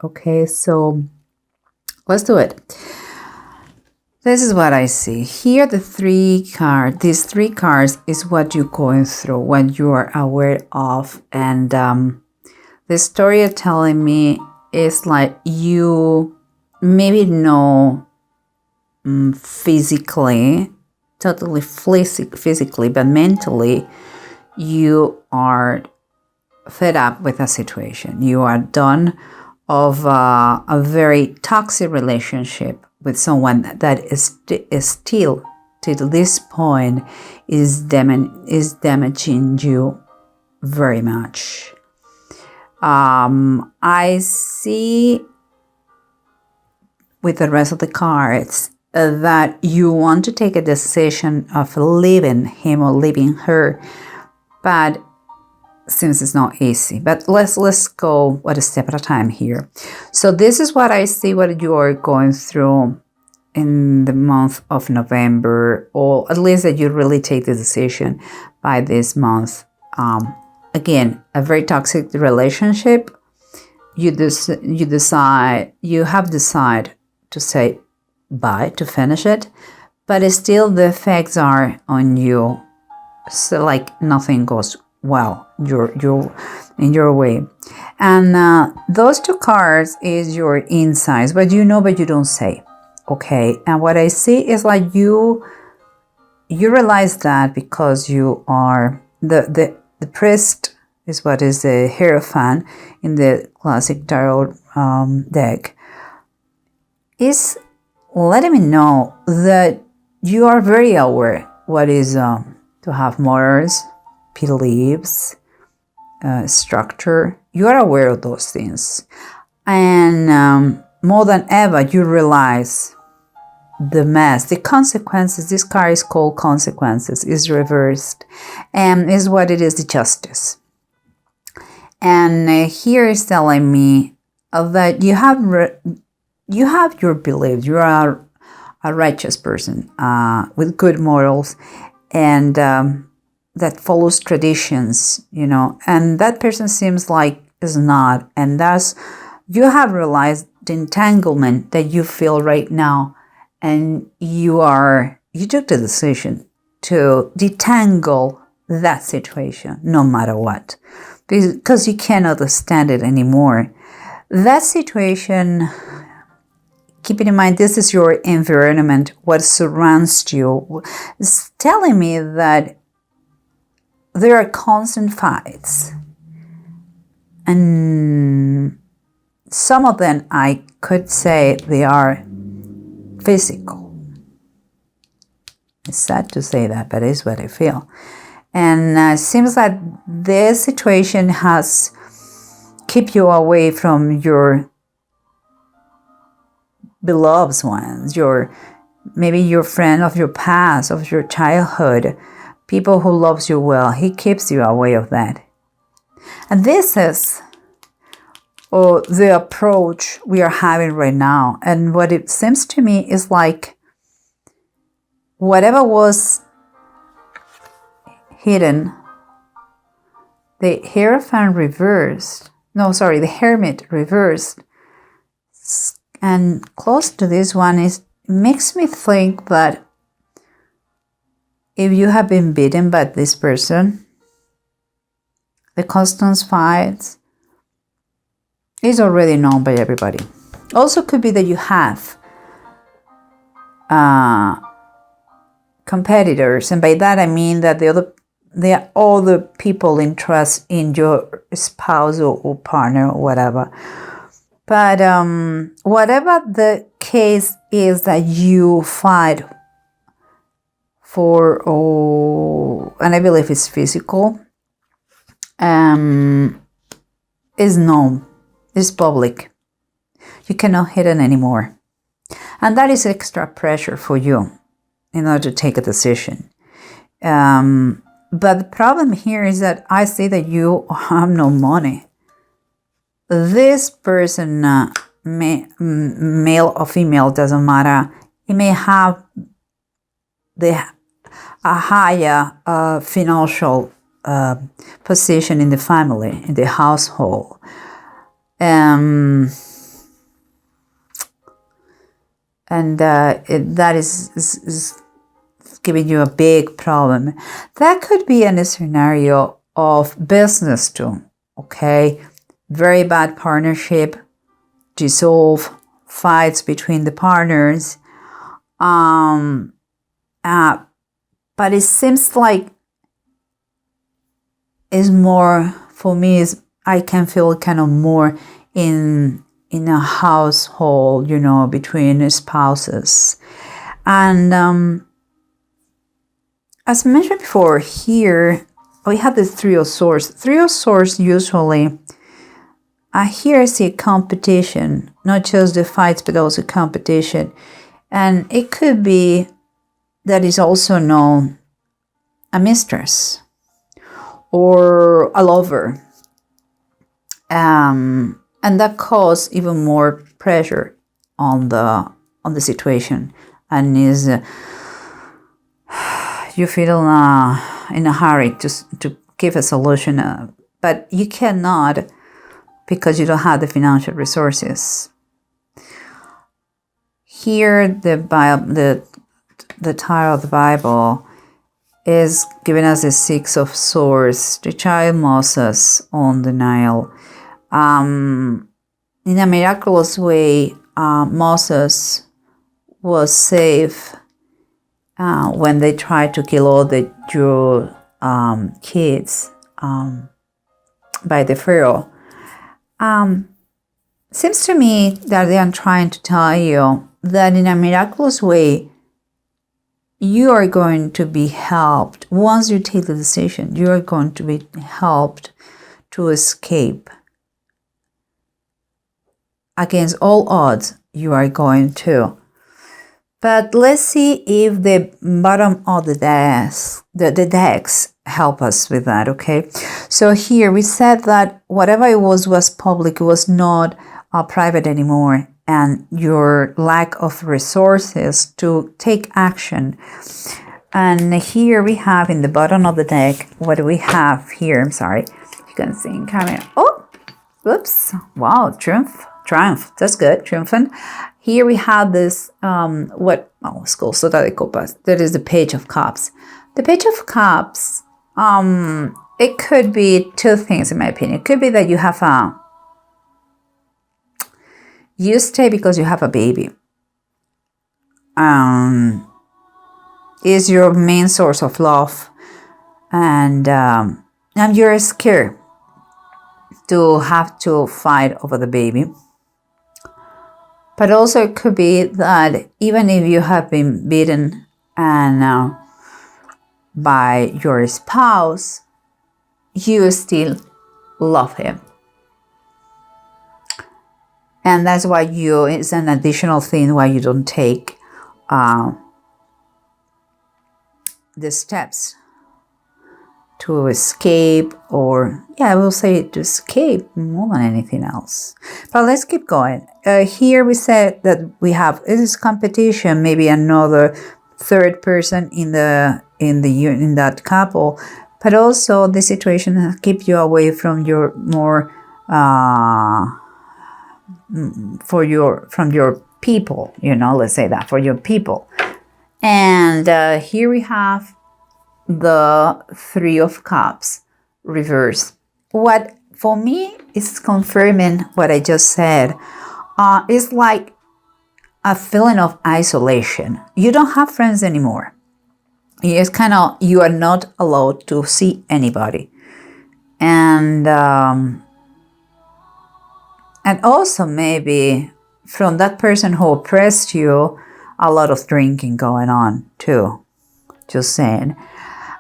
Okay, so let's do it. This is what I see. Here, these three cards is what you're going through, what you are aware of. And the story you're telling me is like you maybe know physically, totally physically, but mentally, you are fed up with a situation. You are done of a very toxic relationship with someone that is still to this point is damaging you very much. I see with the rest of the cards that you want to take a decision of leaving him or leaving her, but since it's not easy. But let's go one step at a time here. So this is what I see, what you are going through in the month of November, or at least that you really take the decision by this month. Again, a very toxic relationship. You have decided to say bye, to finish it, but still the effects are on you. So like nothing goes well in your way. And those two cards is your insights, but you know, but you don't say. Okay, and what I see is like you realize that because you are the priest is what is the Hierophant in the classic tarot deck, is letting me know that you are very aware what is to have morals, beliefs, structure. You are aware of those things, and more than ever, you realize the mess, the consequences. This card is called consequences, is reversed, and is what it is, the justice. And here is telling me that you have your beliefs. You are a righteous person with good morals, and that follows traditions, and that person seems like is not. And thus, you have realized the entanglement that you feel right now, and you took the decision to detangle that situation no matter what, because you cannot stand it anymore. That situation, keeping in mind this is your environment, what surrounds you, is telling me that there are constant fights, and some of them I could say they are physical. It's sad to say that, but it's what I feel. And it seems that this situation has kept you away from your beloved ones, maybe your friend of your past, of your childhood, people who loves you well. He keeps you away of that. And this is the approach we are having right now. And what it seems to me is like whatever was hidden, the Hierophant reversed. No, sorry, the Hermit reversed. And close to this one makes me think that if you have been beaten by this person, the constant fights is already known by everybody. Also could be that you have competitors, and by that I mean that they are all the people interest in your spouse or partner or whatever. But whatever the case is that you fight for, and I believe it's physical, is known, is public. You cannot hide it anymore. And that is extra pressure for you in order to take a decision. But the problem here is that I see that you have no money. This person, male or female, doesn't matter. He may have a higher financial position in the family, in the household. and that is giving you a big problem. That could be in a scenario of business too, okay? Very bad partnership, dissolve, fights between the partners. But it seems like it's more, for me, is I can feel kind of more in a household, you know, between spouses. And as mentioned before, here we have the Three of Swords. Three of Swords usually, here I see competition, not just the fights, but also competition. And it could be that is also known a mistress or a lover. And that causes even more pressure on the situation, and is you feel in a hurry to give a solution, but you cannot because you don't have the financial resources. Here, the title of the Bible is giving us the Six of Swords, the child Moses on the Nile. In a miraculous way, Moses was saved when they tried to kill all the Jew kids by the Pharaoh. Seems to me that they are trying to tell you that in a miraculous way, you are going to be helped. Once you take the decision, you are going to be helped to escape. Against all odds, you are going to. But let's see if the bottom of the decks help us with that, okay? So here we said that whatever it was public, it was not private anymore, and your lack of resources to take action. And here we have in the bottom of the deck, what do we have here? I'm sorry, you can see in camera. Oh, whoops! Wow, triumph. That's good, triumphant. Here we have this, it's called Sota de Copas. That is the Page of Cups. The Page of Cups, it could be two things in my opinion. It could be that you have you stay because you have a baby. Is your main source of love, and you're scared to have to fight over the baby. But also it could be that even if you have been beaten and by your spouse, you still love him. And that's why it's an additional thing why you don't take the steps to escape, or I will say to escape more than anything else. But let's keep going. Here we said that we have this competition, maybe another third person in that couple, but also the situation keep you away from your more from your people, let's say that, for your people. And here we have the Three of Cups reversed. What for me is confirming what I just said. It's like a feeling of isolation. You don't have friends anymore. It's kind of, you are not allowed to see anybody. And also maybe from that person who oppressed you, a lot of drinking going on too. Just saying.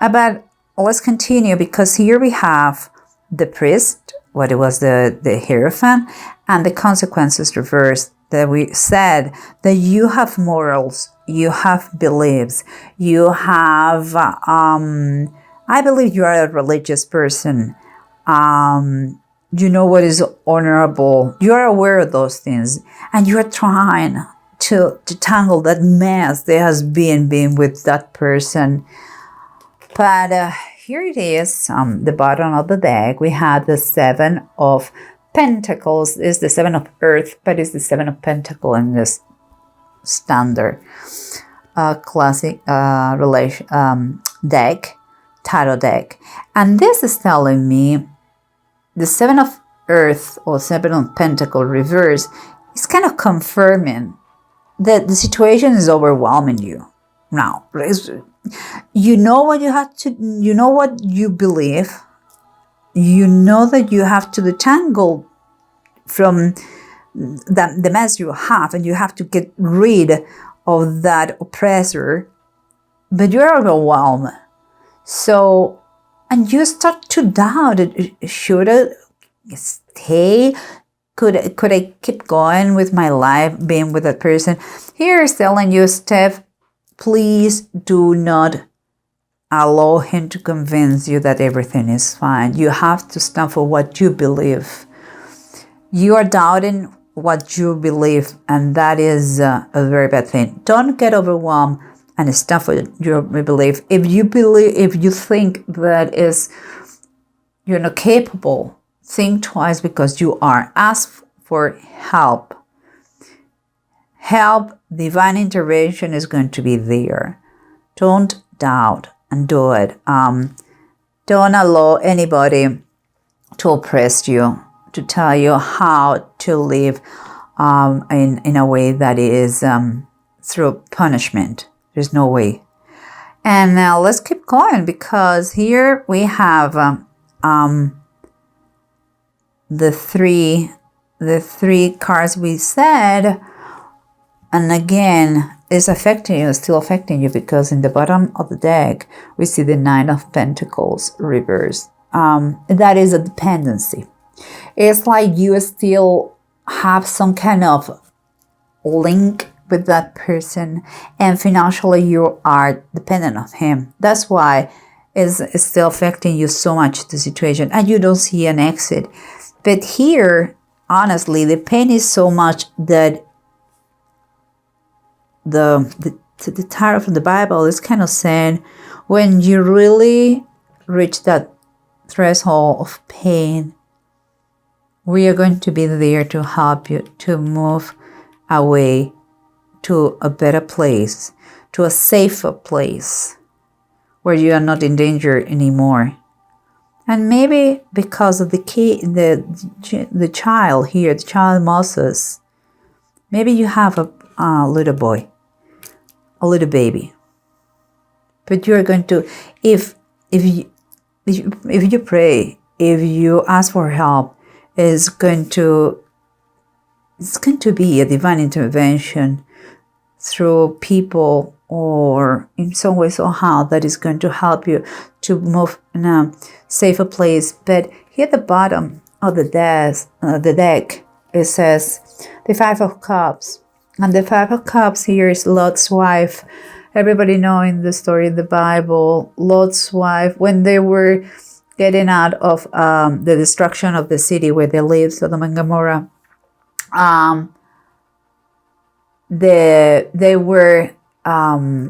But let's continue, because here we have the priest, what it was the Hierophant, and the consequences reversed. That we said that you have morals, you have beliefs, you have, I believe you are a religious person. You know what is honorable. You are aware of those things, and you are trying to tangle that mess that has been with that person. But here it is, the bottom of the deck. We had the Seven of Pentacles. It's the Seven of Earth, but it's the Seven of Pentacles in this standard classic deck, tarot deck. And this is telling me the Seven of Earth or Seven of Pentacle reverse is kind of confirming that the situation is overwhelming you. Now, you know what you have to, you know what you believe, you know that you have to detangle from the mess you have, and you have to get rid of that oppressor, but you're overwhelmed. So, and you start to doubt, should I stay? Could I keep going with my life being with that person? Here is telling you, Steph, please do not allow him to convince you that everything is fine. You have to stand for what you believe. You are doubting what you believe, and that is a very bad thing. Don't get overwhelmed and stand for your belief. If you think that you're not capable, think twice, because you are. Ask for help. Divine intervention is going to be there. Don't doubt and do it. Don't allow anybody to oppress you, to tell you how to live in a way that is through punishment. There's no way. And now let's keep going, because here we have the three cards we said, and again it's affecting you, still affecting you, because in the bottom of the deck we see the Nine of Pentacles reversed. That is a dependency. It's like you still have some kind of link with that person, and financially you are dependent on him. That's why it's still affecting you so much, the situation, and you don't see an exit. But here, honestly, the pain is so much that the tarot from the Bible is kind of saying, when you really reach that threshold of pain, we are going to be there to help you to move away to a better place, to a safer place where you are not in danger anymore. And maybe because of the child here, the child Moses, maybe you have a little boy, a little baby, but you are going to, if you pray, if you ask for help, it's going to be a divine intervention through people, or in some way somehow, that is going to help you to move in a safer place. But here at the bottom of the deck, it says the Five of Cups, and the Five of Cups here is Lot's wife. Everybody knowing the story in the Bible, Lot's wife, when they were getting out of the destruction of the city where they lived, Sodom and Gomorrah, they were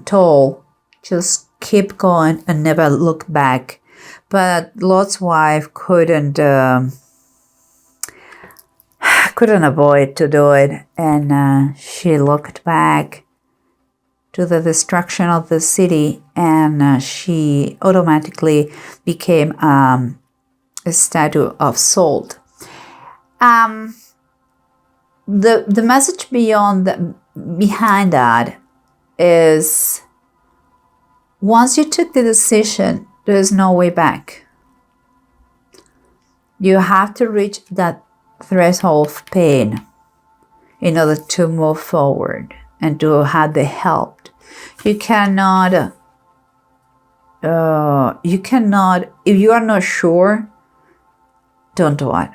told, just keep going and never look back. But Lot's wife couldn't avoid to do it, and she looked back to the destruction of the city, and she automatically became a statue of salt. The message behind that is, once you took the decision, there is no way back. You have to reach that threshold of pain in order to move forward and to have the help. You cannot, if you are not sure, don't do it.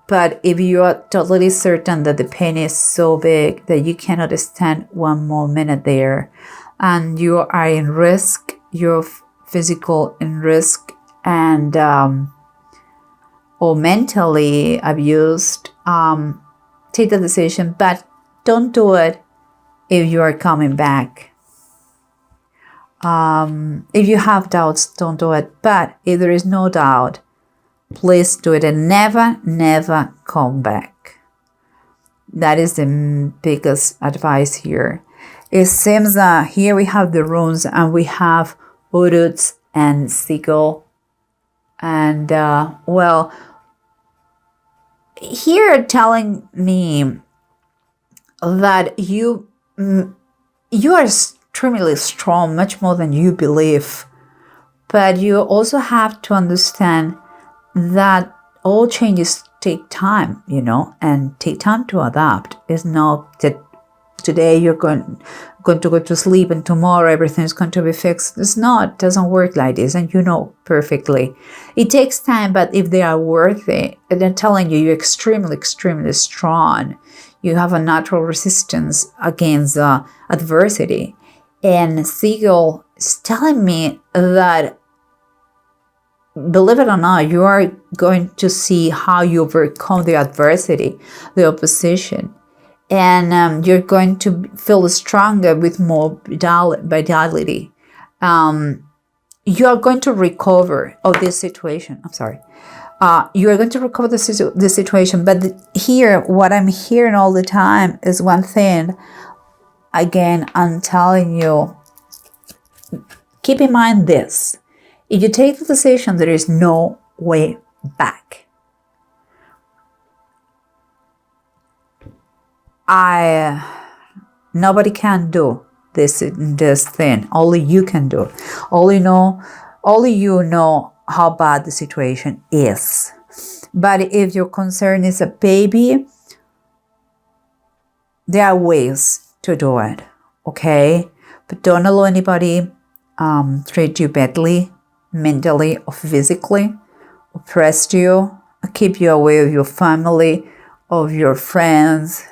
But if you are totally certain that the pain is so big that you cannot stand one more minute there, and you are in risk, you're physical in risk, and or mentally abused, take the decision, but don't do it if you are coming back. If you have doubts, don't do it. But if there is no doubt, please do it, and never come back. That is the biggest advice here. It seems that here we have the runes and we have Uruts and Seagull. And, well, here telling me that you are extremely strong, much more than you believe. But you also have to understand that all changes take time, and take time to adapt. It's not that today you're going to go to sleep and tomorrow everything's going to be fixed. It's not. It doesn't work like this, and you know perfectly. It takes time, but if they are worthy, and I'm telling you, you're extremely, extremely strong. You have a natural resistance against adversity. And Seagull is telling me that, believe it or not, you are going to see how you overcome the adversity, the opposition. And you're going to feel stronger with more vitality. You are going to recover of this situation. I'm sorry. You are going to recover the situation. But here, what I'm hearing all the time is one thing. Again, I'm telling you, keep in mind this. If you take the decision, there is no way back. Nobody can do this thing. Only you can do. Only you know how bad the situation is. But if your concern is a baby, there are ways to do it. Okay, but don't allow anybody treat you badly, mentally or physically, oppress you, keep you away of your family, of your friends.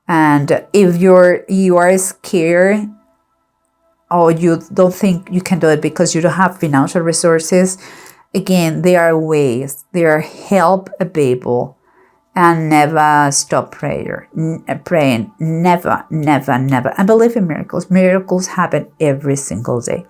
And if you are scared or you don't think you can do it because you don't have financial resources, again, there are ways. There are help available. And never stop praying. Never, never, never. And believe in miracles. Miracles happen every single day.